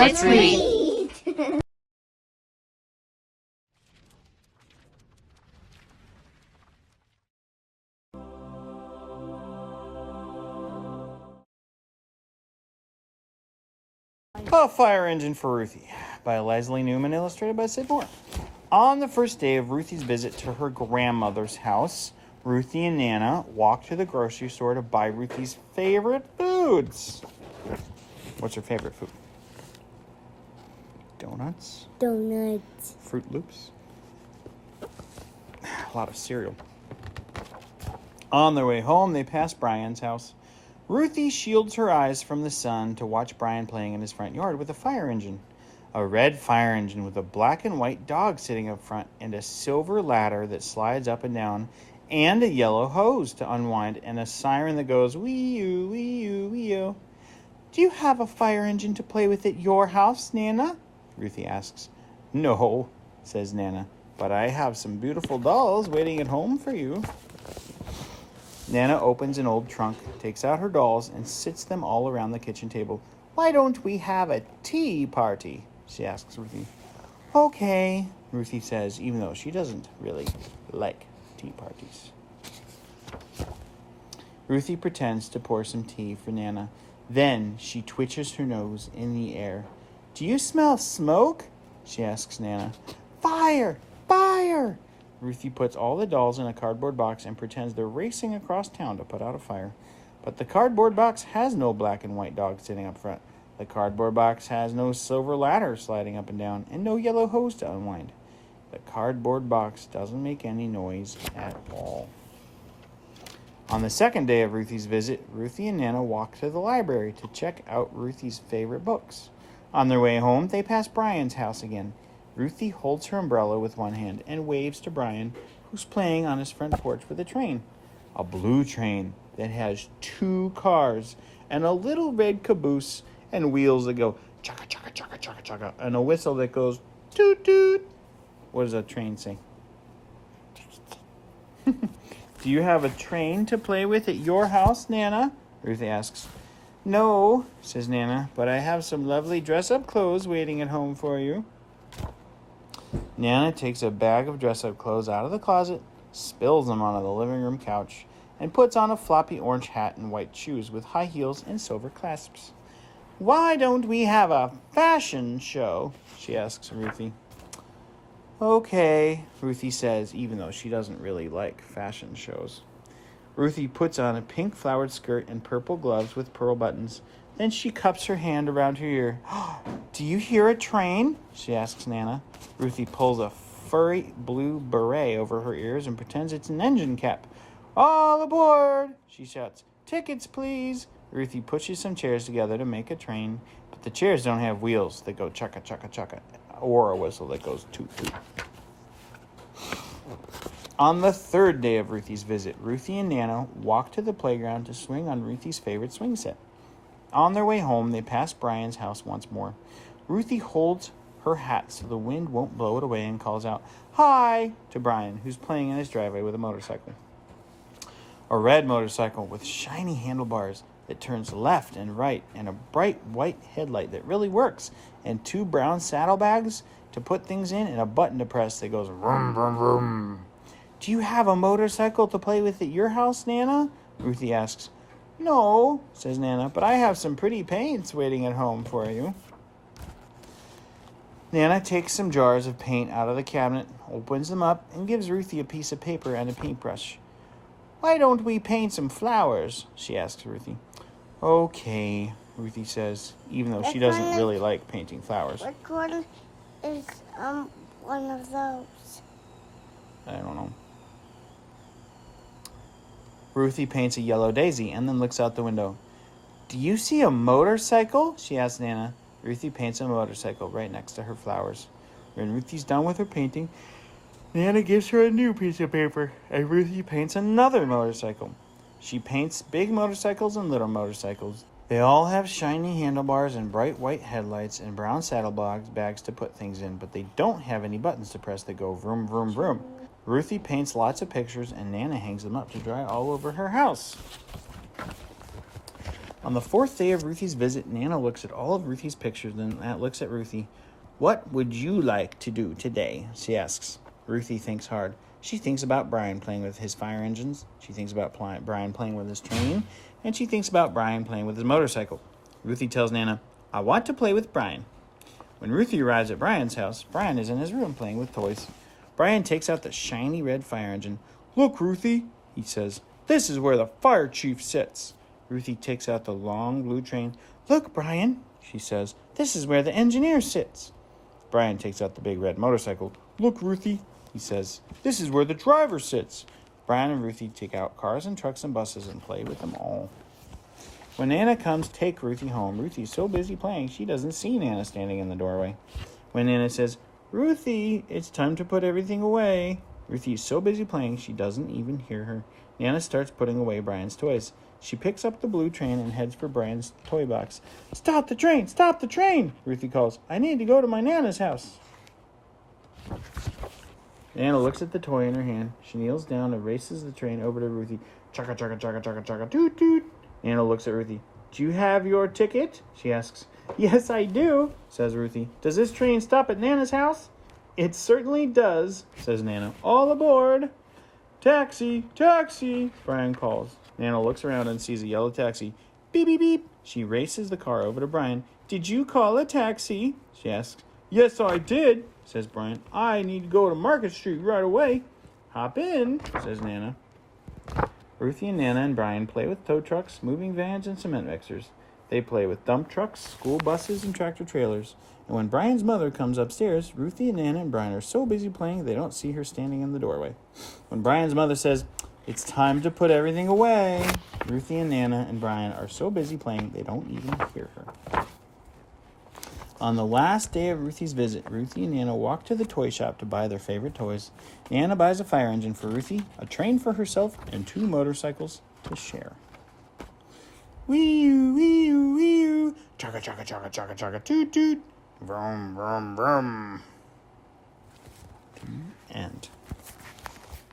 ACB13. A Fire Engine for Ruthie by Leslie Newman, illustrated by Sid Moore. On the first day of Ruthie's visit to her grandmother's house, Ruthie and Nana walked to the grocery store to buy Ruthie's favorite foods. What's her favorite food? Donuts? Donuts. Fruit Loops? A lot of cereal. On their way home, they passed Brian's house. Ruthie shields her eyes from the sun to watch Brian playing in his front yard with a fire engine. A red fire engine with a black and white dog sitting up front and a silver ladder that slides up and down and a yellow hose to unwind and a siren that goes wee-oo, wee-oo, wee-oo. Do you have a fire engine to play with at your house, Nana? Ruthie asks. No, says Nana, but I have some beautiful dolls waiting at home for you. Nana opens an old trunk, takes out her dolls, and sits them all around the kitchen table. Why don't we have a tea party? She asks Ruthie. Okay, Ruthie says, even though she doesn't really like tea parties. Ruthie pretends to pour some tea for Nana. Then she twitches her nose in the air. Do you smell smoke? She asks Nana. Fire! Fire! Ruthie puts all the dolls in a cardboard box and pretends they're racing across town to put out a fire. But the cardboard box has no black and white dog sitting up front. The cardboard box has no silver ladder sliding up and down and no yellow hose to unwind. The cardboard box doesn't make any noise at all. On the second day of Ruthie's visit, Ruthie and Nana walk to the library to check out Ruthie's favorite books. On their way home, they pass Brian's house again. Ruthie holds her umbrella with one hand and waves to Brian, who's playing on his front porch with a train. A blue train that has 2 cars and a little red caboose and wheels that go chaka chaka chaka chaka chaka and a whistle that goes toot toot. What does a train say? Do you have a train to play with at your house, Nana? Ruthie asks. No, says Nana, but I have some lovely dress-up clothes waiting at home for you. Nana takes a bag of dress-up clothes out of the closet, spills them onto the living room couch, and puts on a floppy orange hat and white shoes with high heels and silver clasps. Why don't we have a fashion show? She asks Ruthie. Okay, Ruthie says, even though she doesn't really like fashion shows. Ruthie puts on a pink flowered skirt and purple gloves with pearl buttons. Then she cups her hand around her ear. Do you hear a train? She asks Nana. Ruthie pulls a furry blue beret over her ears and pretends it's an engine cap. All aboard, she shouts. Tickets, please. Ruthie pushes some chairs together to make a train, but the chairs don't have wheels that go chaka chaka chaka, or a whistle that goes toot toot. On the third day of Ruthie's visit, Ruthie and Nana walk to the playground to swing on Ruthie's favorite swing set. On their way home, they pass Brian's house once more. Ruthie holds her hat so the wind won't blow it away and calls out, Hi, to Brian, who's playing in his driveway with a motorcycle. A red motorcycle with shiny handlebars that turns left and right and a bright white headlight that really works and 2 brown saddlebags to put things in and a button to press that goes vroom, vroom, vroom. Do you have a motorcycle to play with at your house, Nana? Ruthie asks. No, says Nana, but I have some pretty paints waiting at home for you. Nana takes some jars of paint out of the cabinet, opens them up, and gives Ruthie a piece of paper and a paintbrush. Why don't we paint some flowers? She asks Ruthie. Okay, Ruthie says, even though she doesn't really like painting flowers. Which one is one of those? I don't know. Ruthie paints a yellow daisy and then looks out the window. Do you see a motorcycle? She asks Nana. Ruthie paints a motorcycle right next to her flowers. When Ruthie's done with her painting, Nana gives her a new piece of paper, and Ruthie paints another motorcycle. She paints big motorcycles and little motorcycles. They all have shiny handlebars and bright white headlights and brown saddlebags to put things in, but they don't have any buttons to press that go vroom, vroom, vroom. Ruthie paints lots of pictures, and Nana hangs them up to dry all over her house. On the 4th day of Ruthie's visit, Nana looks at all of Ruthie's pictures and looks at Ruthie. What would you like to do today? She asks. Ruthie thinks hard. She thinks about Brian playing with his fire engines. She thinks about Brian playing with his train. And she thinks about Brian playing with his motorcycle. Ruthie tells Nana, I want to play with Brian. When Ruthie arrives at Brian's house, Brian is in his room playing with toys. Brian takes out the shiny red fire engine. Look, Ruthie, he says. This is where the fire chief sits. Ruthie takes out the long blue train. Look, Brian, she says. This is where the engineer sits. Brian takes out the big red motorcycle. Look, Ruthie, he says. This is where the driver sits. Brian and Ruthie take out cars and trucks and buses and play with them all. When Nana comes to take Ruthie home, Ruthie's so busy playing she doesn't see Nana standing in the doorway. When Nana says, Ruthie, it's time to put everything away, Ruthie is so busy playing she doesn't even hear her. Nana starts putting away Brian's toys. She picks up the blue train and heads for Brian's toy box. Stop the train! Stop the train! Ruthie calls. I need to go to my Nana's house. Nana looks at the toy in her hand. She kneels down and races the train over to Ruthie. Chugga, chugga, chugga, chugga, chugga, toot, toot. Nana looks at Ruthie. Do you have your ticket? She asks. Yes, I do, says Ruthie. Does this train stop at Nana's house? It certainly does, says Nana. All aboard. Taxi, taxi, Brian calls. Nana looks around and sees a yellow taxi. Beep, beep, beep. She races the car over to Brian. Did you call a taxi? She asks. Yes, I did, says Brian. I need to go to Market Street right away. Hop in, says Nana. Ruthie and Nana and Brian play with tow trucks, moving vans, and cement mixers. They play with dump trucks, school buses, and tractor trailers. And when Brian's mother comes upstairs, Ruthie and Nana and Brian are so busy playing they don't see her standing in the doorway. When Brian's mother says, it's time to put everything away, Ruthie and Nana and Brian are so busy playing they don't even hear her. On the last day of Ruthie's visit, Ruthie and Nana walk to the toy shop to buy their favorite toys. Nana buys a fire engine for Ruthie, a train for herself, and 2 motorcycles to share. Wee-oo, wee-oo, wee-oo. Chugga, chugga, chugga, chugga, chugga, toot, toot. Vroom, vroom, vroom. End.